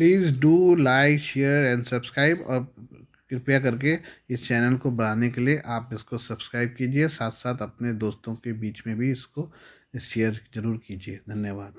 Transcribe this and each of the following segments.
Please do like share and subscribe, और कृपया करके इस चैनल को बढ़ाने के लिए आप इसको सब्सक्राइब कीजिए, साथ साथ अपने दोस्तों के बीच में भी इसको शेयर जरूर कीजिए। धन्यवाद।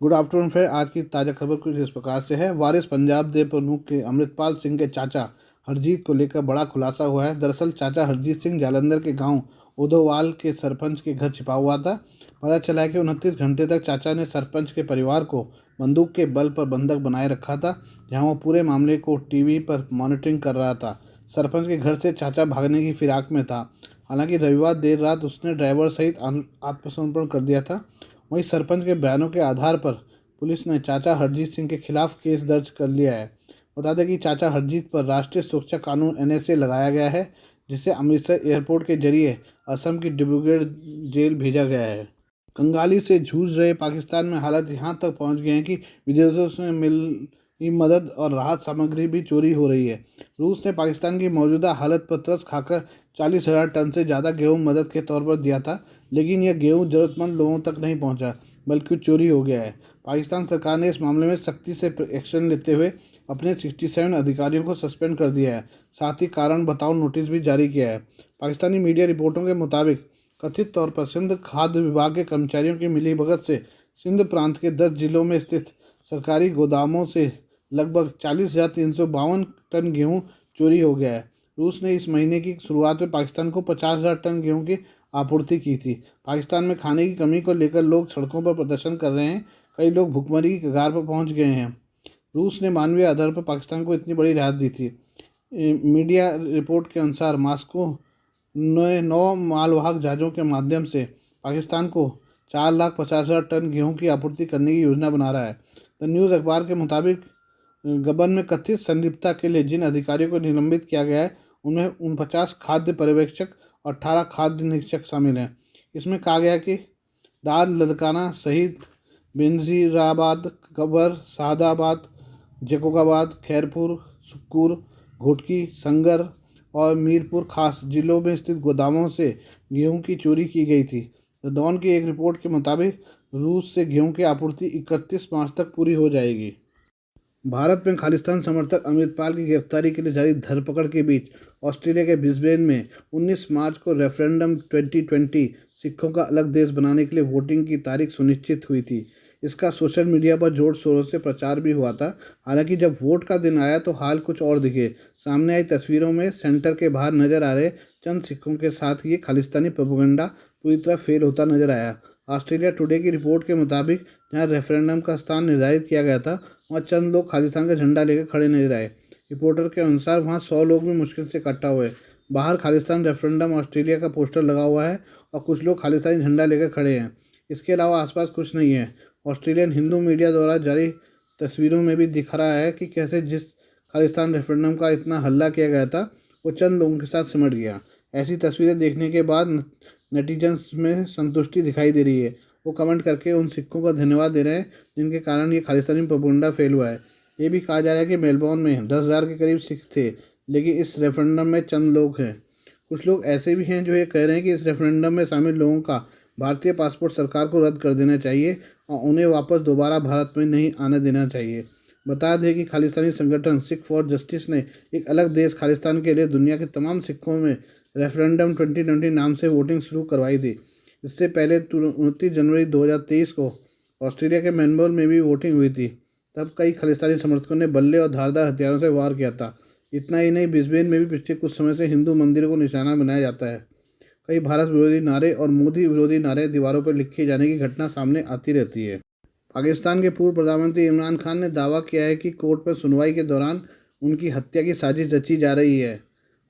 Good afternoon friend. आज की ताज़ा खबर कुछ इस प्रकार से है। वारिस पंजाब दे प्रमुख के अमृतपाल सिंह के चाचा हरजीत को लेकर बड़ा खुलासा हुआ है। दरअसल चाचा हरजीत सिंह जालंधर के गांव उदोवाल के सरपंच के घर छिपा हुआ था। पता चला है कि 29 घंटे तक चाचा ने सरपंच के परिवार को बंदूक के बल पर बंधक बनाए रखा था, जहां वो पूरे मामले को टीवी पर मॉनिटरिंग कर रहा था। सरपंच के घर से चाचा भागने की फिराक में था। हालांकि रविवार देर रात उसने ड्राइवर सहित आत्मसमर्पण कर दिया था। वहीं सरपंच के बयानों के आधार पर पुलिस ने चाचा हरजीत सिंह के खिलाफ केस दर्ज कर लिया है। बता दें कि चाचा हरजीत पर राष्ट्रीय सुरक्षा कानून NSA लगाया गया है, जिसे अमृतसर एयरपोर्ट के जरिए असम की डिब्रूगढ़ जेल भेजा गया है। कंगाली से जूझ रहे पाकिस्तान में हालत यहाँ तक पहुँच गए हैं कि विदेशों से मिली मदद और राहत सामग्री भी चोरी हो रही है। रूस ने पाकिस्तान की मौजूदा हालत पर तरस खाकर 40,000 टन से ज़्यादा गेहूं मदद के तौर पर दिया था, लेकिन यह गेहूं ज़रूरतमंद लोगों तक नहीं पहुंचा, बल्कि चोरी हो गया है। पाकिस्तान सरकार ने इस मामले में सख्ती से एक्शन लेते हुए अपने 67 अधिकारियों को सस्पेंड कर दिया है। साथ ही कारण बताओ नोटिस भी जारी किया है। पाकिस्तानी मीडिया रिपोर्टों के मुताबिक कथित तौर पर सिंध खाद्य विभाग के कर्मचारियों की मिलीभगत से सिंध प्रांत के 10 जिलों में स्थित सरकारी गोदामों से लगभग 40,352 टन गेहूं चोरी हो गया है। रूस ने इस महीने की शुरुआत में पाकिस्तान को 50,000 टन गेहूं की आपूर्ति की थी। पाकिस्तान में खाने की कमी को लेकर लोग सड़कों पर प्रदर्शन कर रहे हैं। कई लोग भुखमरी की कगार पर पहुंच गए हैं। रूस ने मानवीय आधार पर पाकिस्तान को इतनी बड़ी राहत दी थी। मीडिया रिपोर्ट के अनुसार मॉस्को ने 9 मालवाहक जहाज़ों के माध्यम से पाकिस्तान को 4,50,000 टन गेहूं की आपूर्ति करने की योजना बना रहा है। द न्यूज़ अखबार के मुताबिक गबन में कथित संलिप्तता के लिए जिन अधिकारियों को निलंबित किया गया है, उनमें 49 खाद्य पर्यवेक्षक और 18 खाद्य निरीक्षक शामिल हैं। इसमें कहा गया कि दाद लदकाना सहित बेनजीराबाद, कबर, सादाबाद, जैकोबाबाद, खैरपुर, सुक्कुर, घोटकी, संगर और मीरपुर खास जिलों में स्थित गोदामों से गेहूं की चोरी की गई थी। द डॉन की एक रिपोर्ट के मुताबिक रूस से गेहूं की आपूर्ति 31 मार्च तक पूरी हो जाएगी। भारत में खालिस्तान समर्थक अमृतपाल की गिरफ्तारी के लिए जारी धरपकड़ के बीच ऑस्ट्रेलिया के ब्रिस्बेन में 19 मार्च को रेफरेंडम 2020 सिखों का अलग देश बनाने के लिए वोटिंग की तारीख सुनिश्चित हुई थी। इसका सोशल मीडिया पर जोर शोरों से प्रचार भी हुआ था। हालांकि जब वोट का दिन आया तो हाल कुछ और दिखे। सामने आई तस्वीरों में सेंटर के बाहर नजर आ रहे चंद सिखों के साथ ये खालिस्तानी प्रोपेगेंडा पूरी तरह फेल होता नजर आया। ऑस्ट्रेलिया टुडे की रिपोर्ट के मुताबिक जहां रेफरेंडम का स्थान निर्धारित किया गया था, वहाँ चंद लोग खालिस्तान का झंडा लेकर खड़े नजर आए। रिपोर्टर के अनुसार वहाँ 100 लोग भी मुश्किल से इकट्ठा हुए। बाहर खालिस्तान रेफरेंडम ऑस्ट्रेलिया का पोस्टर लगा हुआ है और कुछ लोग खालिस्तानी झंडा लेकर खड़े हैं। इसके अलावा आसपास कुछ नहीं है। ऑस्ट्रेलियन हिंदू मीडिया द्वारा जारी तस्वीरों में भी दिख रहा है कि कैसे जिस खालिस्तान रेफरेंडम का इतना हल्ला किया गया था, वो चंद लोगों के साथ सिमट गया। ऐसी तस्वीरें देखने के बाद नेटिजन्स में संतुष्टि दिखाई दे रही है। वो कमेंट करके उन सिखों का धन्यवाद दे रहे हैं जिनके कारण ये खालिस्तानी प्रोपेगेंडा फेल हुआ है। ये भी कहा जा रहा है कि मेलबोर्न में 10,000 के करीब सिख थे, लेकिन इस रेफरेंडम में चंद लोग हैं। कुछ लोग ऐसे भी हैं जो ये कह रहे हैं कि इस रेफरेंडम में शामिल लोगों का भारतीय पासपोर्ट सरकार को रद्द कर देना चाहिए और उन्हें वापस दोबारा भारत में नहीं आने देना चाहिए। बता दें कि खालिस्तानी संगठन सिख फॉर जस्टिस ने एक अलग देश खालिस्तान के लिए दुनिया के तमाम सिखों में रेफरेंडम 2020 नाम से वोटिंग शुरू करवाई थी। इससे पहले 29 जनवरी 2023 को ऑस्ट्रेलिया के मेलबोर्न में भी वोटिंग हुई थी। तब कई खालिस्तानी समर्थकों ने बल्ले और धारदार हथियारों से वार किया था। इतना ही नहीं, ब्रिस्बेन में भी पिछले कुछ समय से हिंदू मंदिरों को निशाना बनाया जाता है। कई भारत विरोधी नारे और मोदी विरोधी नारे दीवारों पर लिखे जाने की घटना सामने आती रहती है। पाकिस्तान के पूर्व प्रधानमंत्री इमरान खान ने दावा किया है कि कोर्ट पर सुनवाई के दौरान उनकी हत्या की साजिश रची जा रही है।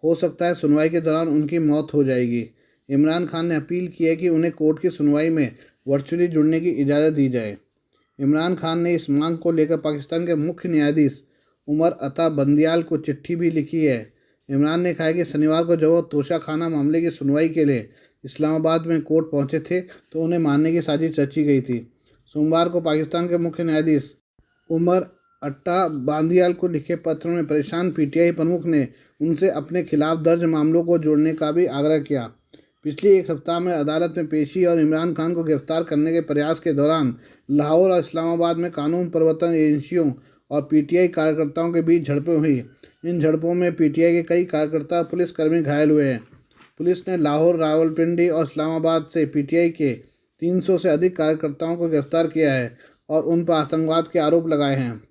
हो सकता है सुनवाई के दौरान उनकी मौत हो जाएगी। इमरान खान ने अपील की है कि उन्हें कोर्ट की सुनवाई में वर्चुअली जुड़ने की इजाज़त दी जाए। इमरान खान ने इस मांग को लेकर पाकिस्तान के मुख्य न्यायाधीश उमर अता बंदियाल को चिट्ठी भी लिखी है। इमरान ने कहा है कि शनिवार को जब वो तोशाखाना मामले की सुनवाई के लिए इस्लामाबाद में कोर्ट पहुंचे थे तो उन्हें मारने की साजिश रची गई थी। सोमवार को पाकिस्तान के मुख्य न्यायाधीश उमर अट्टा बांदियाल को लिखे पत्र में परेशान PTI प्रमुख ने उनसे अपने खिलाफ दर्ज मामलों को जोड़ने का भी आग्रह किया। पिछले एक सप्ताह में अदालत में पेशी और इमरान खान को गिरफ्तार करने के प्रयास के दौरान लाहौर और इस्लामाबाद में कानून प्रवर्तन एजेंसियों और पीटीआई कार्यकर्ताओं के बीच झड़पें हुई। इन झड़पों में पीटीआई के कई कार्यकर्ता और पुलिसकर्मी घायल हुए हैं। पुलिस ने लाहौर, रावलपिंडी और इस्लामाबाद से पीटीआई के 300 से अधिक कार्यकर्ताओं को गिरफ्तार किया है और उन पर आतंकवाद के आरोप लगाए हैं।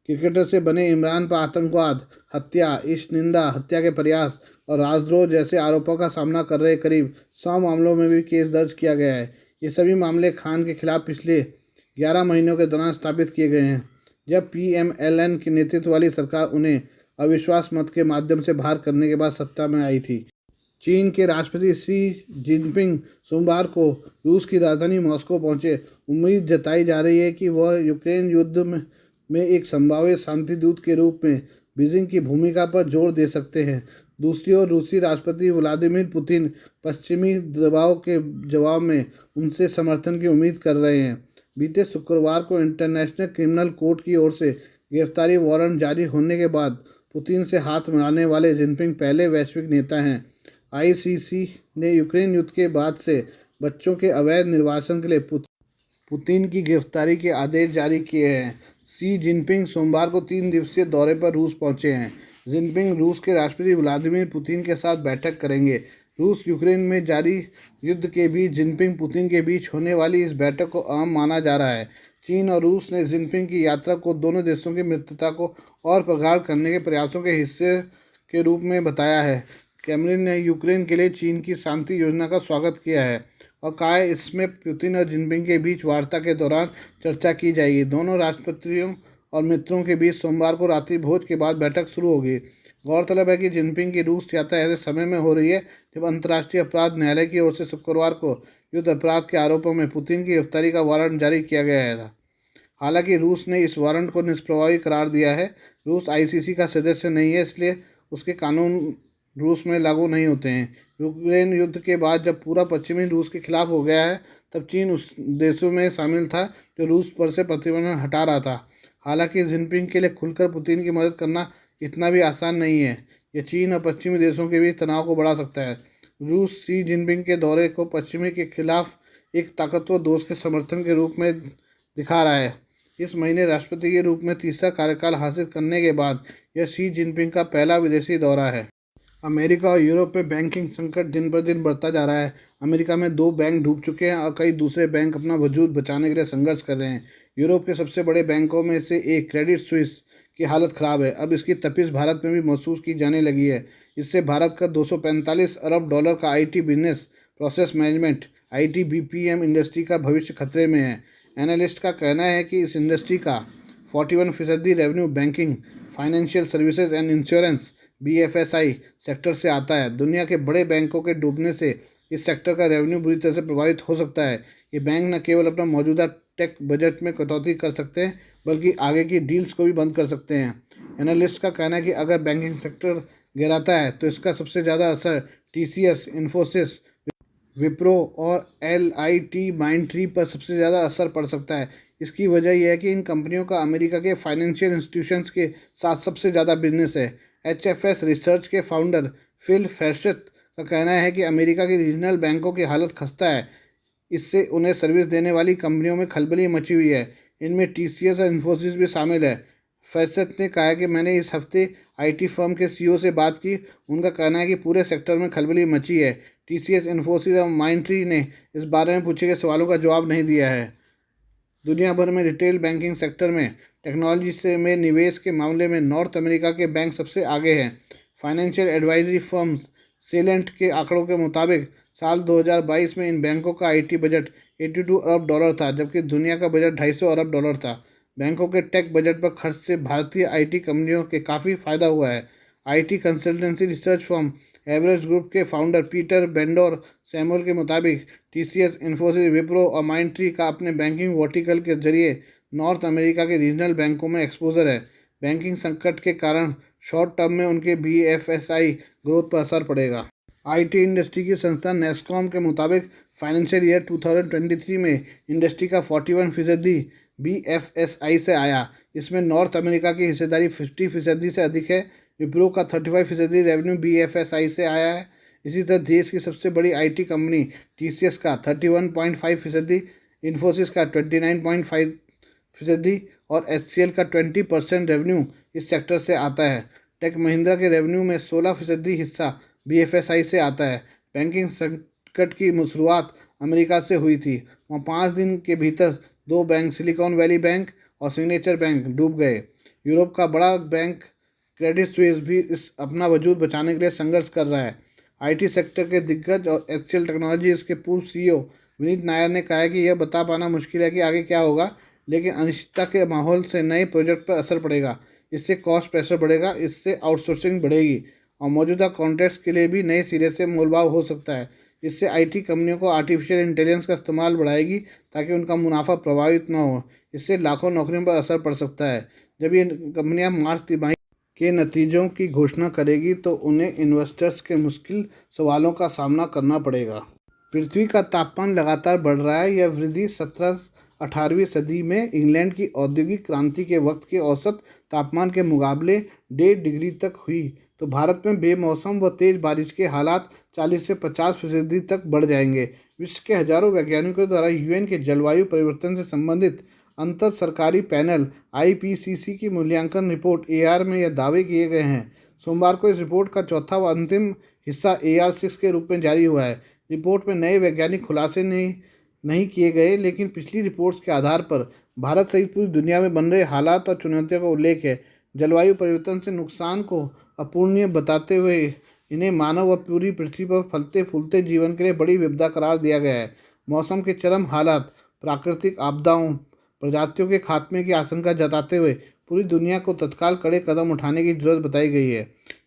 क्रिकेटर से बने इमरान पर आतंकवाद, हत्या, इश्क निंदा, हत्या के प्रयास और राजद्रोह जैसे आरोपों का सामना कर रहे करीब 100 मामलों में भी केस दर्ज किया गया है। ये सभी मामले खान के खिलाफ पिछले 11 महीनों के दौरान स्थापित किए गए हैं, जब पीएमएलएन की नेतृत्व वाली सरकार उन्हें अविश्वास मत के माध्यम से बाहर करने के बाद सत्ता में आई थी। चीन के राष्ट्रपति शी जिनपिंग सोमवार को रूस की राजधानी मॉस्को पहुंचे। उम्मीद जताई जा रही है कि वह यूक्रेन युद्ध में एक संभावित शांति दूत के रूप में बीजिंग की भूमिका पर जोर दे सकते हैं। दूसरी ओर रूसी राष्ट्रपति व्लादिमीर पुतिन पश्चिमी दबाव के जवाब में उनसे समर्थन की उम्मीद कर रहे हैं। बीते शुक्रवार को इंटरनेशनल क्रिमिनल कोर्ट की ओर से गिरफ्तारी वारंट जारी होने के बाद पुतिन से हाथ मिलाने वाले जिनपिंग पहले वैश्विक नेता हैं। आईसीसी ने यूक्रेन युद्ध के बाद से बच्चों के अवैध निर्वासन के लिए पुतिन की गिरफ्तारी के आदेश जारी किए हैं। शी जिनपिंग सोमवार को 3 दिवसीय दौरे पर रूस पहुंचे हैं। जिनपिंग रूस के राष्ट्रपति व्लादिमीर पुतिन के साथ बैठक करेंगे। रूस यूक्रेन में जारी युद्ध के बीच जिनपिंग पुतिन के बीच होने वाली इस बैठक को अहम माना जा रहा है। चीन और रूस ने जिनपिंग की यात्रा को दोनों देशों की मित्रता को और प्रगाढ़ करने के प्रयासों के हिस्से के रूप में बताया है। क्रेमलिन ने यूक्रेन के लिए चीन की शांति योजना का स्वागत किया है और कहा है इसमें पुतिन और जिनपिंग के बीच वार्ता के दौरान चर्चा की जाएगी। दोनों राष्ट्रपतियों और मित्रों के बीच सोमवार को रात्रि भोज के बाद बैठक शुरू होगी। गौरतलब है कि जिनपिंग की रूस यात्रा ऐसे समय में हो रही है जब अंतर्राष्ट्रीय अपराध न्यायालय की ओर से शुक्रवार को युद्ध अपराध के आरोपों में पुतिन की गिरफ्तारी का वारंट जारी किया गया था। हालांकि रूस ने इस वारंट को निष्प्रभावी करार दिया है। रूस आईसीसी का सदस्य नहीं है, इसलिए उसके कानून रूस में लागू नहीं होते हैं। यूक्रेन युद्ध के बाद जब पूरा पश्चिमी रूस के खिलाफ हो गया है, तब चीन उस देशों में शामिल था जो रूस पर से प्रतिबंध हटा रहा था। हालांकि जिनपिंग के लिए खुलकर पुतिन की मदद करना इतना भी आसान नहीं है। यह चीन और पश्चिमी देशों के बीच तनाव को बढ़ा सकता है। रूस शी जिनपिंग के दौरे को पश्चिमी के खिलाफ एक ताकतवर दोस्त के समर्थन के रूप में दिखा रहा है। इस महीने राष्ट्रपति के रूप में तीसरा कार्यकाल हासिल करने के बाद यह शी जिनपिंग का पहला विदेशी दौरा है। अमेरिका और यूरोप में बैंकिंग संकट दिन पर दिन बढ़ता जा रहा है। अमेरिका में 2 बैंक डूब चुके हैं और कई दूसरे बैंक अपना वजूद बचाने के लिए संघर्ष कर रहे हैं। यूरोप के सबसे बड़े बैंकों में से एक क्रेडिट स्विस की हालत ख़राब है। अब इसकी तपिश भारत में भी महसूस की जाने लगी है। इससे भारत का 245 अरब डॉलर का IT business process management ITBPM industry का भविष्य खतरे में है। एनालिस्ट का कहना है कि इस इंडस्ट्री का 41% revenue banking, financial services and insurance BFSI sector से आता है। दुनिया के बड़े बैंकों के डूबने से इस सेक्टर का रेवेन्यू बुरी तरह से प्रभावित हो सकता है। ये बैंक न केवल अपना मौजूदा टेक बजट में कटौती कर सकते हैं, बल्कि आगे की डील्स को भी बंद कर सकते हैं। एनालिस्ट का कहना है कि अगर बैंकिंग सेक्टर गिराता है तो इसका सबसे ज़्यादा असर TCS, इन्फोसिस, विप्रो और LIT पर सबसे ज़्यादा असर पड़ सकता है। इसकी वजह यह है कि इन कंपनियों का अमेरिका के फाइनेंशियल इंस्टीट्यूशंस के साथ सबसे ज़्यादा बिजनेस है। HFS रिसर्च के फाउंडर फिल फैर्शत का कहना है कि अमेरिका के रीजनल बैंकों की हालत खस्ता है। इससे उन्हें सर्विस देने वाली कंपनियों में खलबली मची हुई है। इनमें TCS और इन्फोसिस भी शामिल है। फैर्शत ने कहा कि मैंने इस हफ्ते IT फर्म के CEO से बात की। उनका कहना है कि पूरे सेक्टर में खलबली मची है। TCS, इन्फोसिस और माइंट्री ने इस बारे में पूछे गए सवालों का जवाब नहीं दिया है। दुनिया भर में रिटेल बैंकिंग सेक्टर में टेक्नोलॉजी से में निवेश के मामले में नॉर्थ अमेरिका के बैंक सबसे आगे हैं। फाइनेंशियल एडवाइजरी फर्म्स सेलेंट के आंकड़ों के मुताबिक साल 2022 में इन बैंकों का IT बजट 82 अरब डॉलर था, जबकि दुनिया का बजट 250 अरब डॉलर था। बैंकों के टेक बजट पर खर्च से भारतीय IT कंपनियों के काफ़ी फायदा हुआ है। IT consultancy research firm average group के फाउंडर पीटर बेंडोर सैमुअल के मुताबिक TCS, इन्फोसिस, विप्रो और माइंट्री का अपने बैंकिंग वर्टिकल के जरिए नॉर्थ अमेरिका के रीजनल बैंकों में एक्सपोजर है। बैंकिंग संकट के कारण शॉर्ट टर्म में उनके BFSI ग्रोथ पर असर पड़ेगा। IT इंडस्ट्री की संस्था नेस्कॉम के मुताबिक फाइनेंशियल ईयर 2023 में इंडस्ट्री का 41% BFSI से आया। इसमें नॉर्थ अमेरिका की हिस्सेदारी 50% से अधिक है। विप्रो का 35% रेवेन्यू BFSI से आया है। इसी तरह देश की सबसे बड़ी IT कंपनी TCS का 31.5%, इन्फोसिस का 29.5% और HCL का 20% रेवेन्यू इस सेक्टर से आता है। टेक महिंद्रा के रेवेन्यू में 16% हिस्सा BFSI से आता है। बैंकिंग संकट की शुरुआत अमेरिका से हुई थी। वहाँ 5 दिन के भीतर 2 बैंक, सिलिकॉन वैली बैंक और सिग्नेचर बैंक, डूब गए। यूरोप का बड़ा बैंक क्रेडिट स्विस भी इस अपना वजूद बचाने के लिए संघर्ष कर रहा है। IT सेक्टर के दिग्गज और HCL टेक्नोलॉजीज के पूर्व CEO विनीत नायर ने कहा है कि यह बता पाना मुश्किल है कि आगे क्या होगा, लेकिन अनिश्चितता के माहौल से नए प्रोजेक्ट पर असर पड़ेगा। इससे कॉस्ट प्रेशर बढ़ेगा, इससे आउटसोर्सिंग बढ़ेगी और मौजूदा कॉन्ट्रैक्ट्स के लिए भी नए सिरे से मोलभाव हो सकता है। इससे IT कंपनियों को आर्टिफिशियल इंटेलिजेंस का इस्तेमाल बढ़ाएगी ताकि उनका मुनाफा प्रभावित न हो। इससे लाखों नौकरियों पर असर पड़ सकता है। जब ये कंपनियां मार्च तिमाही के नतीजों की घोषणा करेगी तो उन्हें इन्वेस्टर्स के मुश्किल सवालों का सामना करना पड़ेगा। पृथ्वी का तापमान लगातार बढ़ रहा है। यह वृद्धि 17-18वीं सदी में इंग्लैंड की औद्योगिक क्रांति के वक्त के औसत तापमान के मुकाबले 1.5 डिग्री तक हुई तो भारत में बेमौसम व तेज बारिश के हालात 40 से 50% तक बढ़ जाएंगे। विश्व के हजारों वैज्ञानिकों द्वारा UN के जलवायु परिवर्तन से संबंधित अंतर सरकारी पैनल IPCC की मूल्यांकन रिपोर्ट AR में यह दावे किए गए हैं। सोमवार को इस रिपोर्ट का चौथा व अंतिम हिस्सा AR6 के रूप में जारी हुआ है। रिपोर्ट में नए वैज्ञानिक खुलासे नहीं किए गए, लेकिन पिछली रिपोर्ट्स के आधार पर भारत सहित पूरी दुनिया में बन रहे हालात और चुनौतियों का उल्लेख है। जलवायु परिवर्तन से नुकसान को अपूरणीय बताते हुए इन्हें मानव व पूरी पृथ्वी पर फलते फूलते जीवन के लिए बड़ी विपदा करार दिया गया है। मौसम के चरम हालात, प्राकृतिक आपदाओं, प्रजातियों के खात्मे की आशंका जताते हुए पूरी दुनिया को तत्काल कड़े कदम उठाने की जरूरत बताई गई है।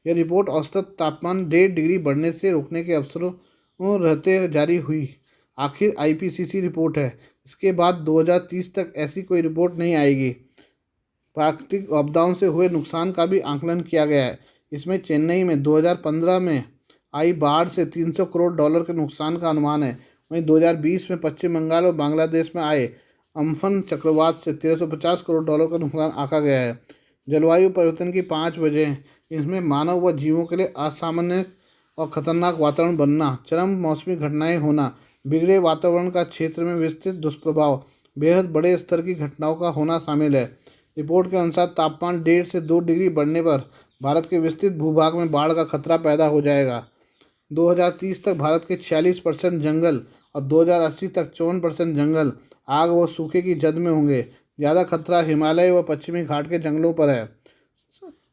यह रिपोर्ट औसत तापमान 1.5 डिग्री बढ़ने से रोकने के अवसरों रहते जारी हुई आखिर IPCC रिपोर्ट है। इसके बाद 2030 तक ऐसी कोई रिपोर्ट नहीं आएगी। प्राकृतिक आपदाओं से हुए नुकसान का भी आकलन किया गया है। इसमें चेन्नई में 2015 में आई बाढ़ से $300 करोड़ के नुकसान का अनुमान है। वहीं 2020 में पश्चिम बंगाल और बांग्लादेश में आए अम्फन चक्रवात से $1350 करोड़ का नुकसान आंका गया है। जलवायु परिवर्तन की 5 वजह, इसमें मानव व जीवों के लिए असामान्य और खतरनाक वातावरण बनना, चरम मौसमी घटनाएं होना, बिगड़े वातावरण का क्षेत्र में विस्तृत दुष्प्रभाव, बेहद बड़े स्तर की घटनाओं का होना शामिल है। रिपोर्ट के अनुसार तापमान 1.5 से 2 डिग्री बढ़ने पर भारत के विस्तृत भूभाग में बाढ़ का खतरा पैदा हो जाएगा। 2030 तक भारत के 46% जंगल और 2080 तक 54% जंगल आग व सूखे की जद में होंगे। ज़्यादा खतरा हिमालय व पश्चिमी घाट के जंगलों पर है।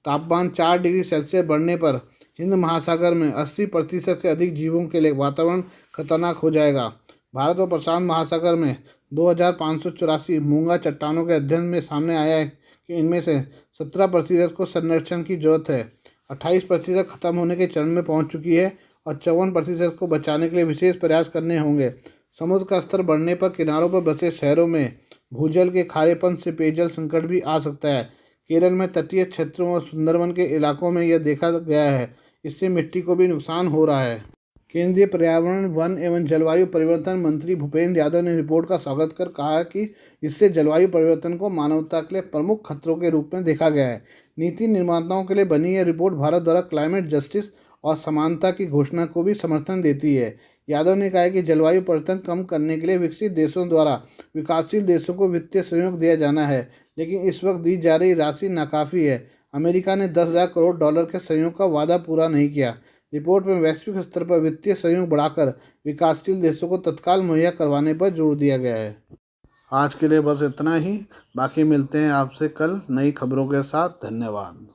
तापमान 4 डिग्री सेल्सियस बढ़ने पर हिंद महासागर में 80% से अधिक जीवों के लिए वातावरण खतरनाक हो जाएगा। भारत और प्रशांत महासागर में 2584 मूंगा चट्टानों के अध्ययन में सामने आया है कि इनमें से 17% को संरक्षण की जरूरत है, 28% खत्म होने के चरण में पहुंच चुकी है और 54% को बचाने के लिए विशेष प्रयास करने होंगे। समुद्र का स्तर बढ़ने पर किनारों पर बसे शहरों में भूजल के खारेपन से पेयजल संकट भी आ सकता है। केरल में तटीय क्षेत्रों और सुंदरवन के इलाकों में यह देखा गया है। इससे मिट्टी को भी नुकसान हो रहा है। केंद्रीय पर्यावरण, वन एवं जलवायु परिवर्तन मंत्री भूपेंद्र यादव ने रिपोर्ट का स्वागत कर कहा कि इससे जलवायु परिवर्तन को मानवता के लिए प्रमुख खतरों के रूप में देखा गया है। नीति निर्माताओं के लिए बनी यह रिपोर्ट भारत द्वारा क्लाइमेट जस्टिस और समानता की घोषणा को भी समर्थन देती है। यादव ने कहा कि जलवायु परिवर्तन कम करने के लिए विकसित देशों द्वारा विकासशील देशों को वित्तीय सहयोग दिया जाना है, लेकिन इस वक्त दी जा रही राशि नाकाफ़ी है। अमेरिका ने $10,000 करोड़ के सहयोग का वादा पूरा नहीं किया। रिपोर्ट में वैश्विक स्तर पर वित्तीय सहयोग बढ़ाकर विकासशील देशों को तत्काल मुहैया करवाने पर जोर दिया गया है। आज के लिए बस इतना ही। बाकी मिलते हैं आपसे कल नई खबरों के साथ। धन्यवाद।